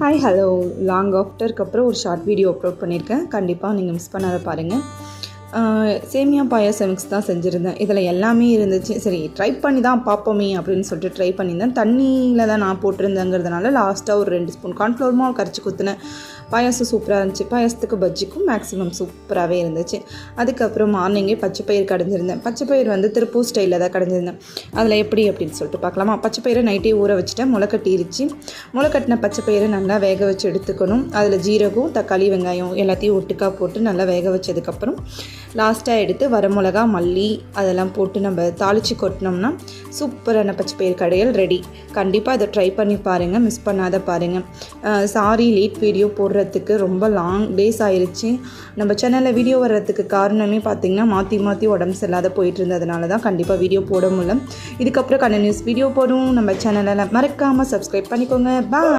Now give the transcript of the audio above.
Hi hello long ஆஃப்டருக்கு அப்புறம் ஒரு short video upload பண்ணியிருக்கேன். கண்டிப்பாக நீங்கள் மிஸ் பண்ணாத பாருங்கள். சேமியா பாயாசம் மிக்ஸ் தான் செஞ்சுருந்தேன். இதில் எல்லாமே இருந்துச்சு. சரி ட்ரை பண்ணி தான் பார்ப்போமே அப்படின்னு சொல்லிட்டு ட்ரை பண்ணியிருந்தேன். தண்ணியில் தான் நான் போட்டிருந்தேங்கிறதுனால லாஸ்ட்டாக ஒரு 2 ஸ்பூன் கார்ன்ஃப்ளவர் மாவு கரைச்சி குத்துனேன். பாயாசம் சூப்பராக இருந்துச்சு. பாயாசத்துக்கு பஜ்ஜிக்கும் மேக்ஸிமம் சூப்பராகவே இருந்துச்சு. அதுக்கப்புறம் மார்னிங்கே பச்சைப்பயிர் கடைஞ்சிருந்தேன். பச்சைப்பயிர் திருப்பூர் ஸ்டைலில் தான் கடைஞ்சிருந்தேன். அதில் எப்படி அப்படின்னு சொல்லிட்டு பார்க்கலாமா. பச்சைப்பயிரை நைட்டே ஊற வச்சுட்டேன். முளைக்கட்டிருச்சு. முளைக்கட்டின பச்சைப்பயிரை நல்லா வேக வச்சு எடுத்துக்கணும். அதில் ஜீரகம், தக்காளி, வெங்காயம் எல்லாத்தையும் ஒட்டுக்கா போட்டு நல்லா வேக வச்சதுக்கப்புறம் லாஸ்ட்டாக எடுத்து வரமிளகா, மல்லி அதெல்லாம் போட்டு நம்ம தாளித்து கொட்டினோம்னா சூப்பரான பச்சைப்பயிர் கடையல் ரெடி. கண்டிப்பாக இதை ட்ரை பண்ணி பாருங்கள், மிஸ் பண்ணாத பாருங்கள். சாரி லேட் வீடியோ போடுறதுக்கு ரொம்ப லாங் டேஸ் ஆயிடுச்சு. நம்ம சேனலில் வீடியோ வர்றதுக்கு காரணமே பார்த்திங்கன்னா மாற்றி உடம்பு சரியில்லாத போயிட்டு இருந்ததுனால தான் கண்டிப்பாக வீடியோ போட முடியல. இதுக்கப்புறம் கண்டினியூஸ் வீடியோ போடும். நம்ம சேனலில் மறக்காமல் சப்ஸ்கிரைப் பண்ணிக்கோங்க. பாய்.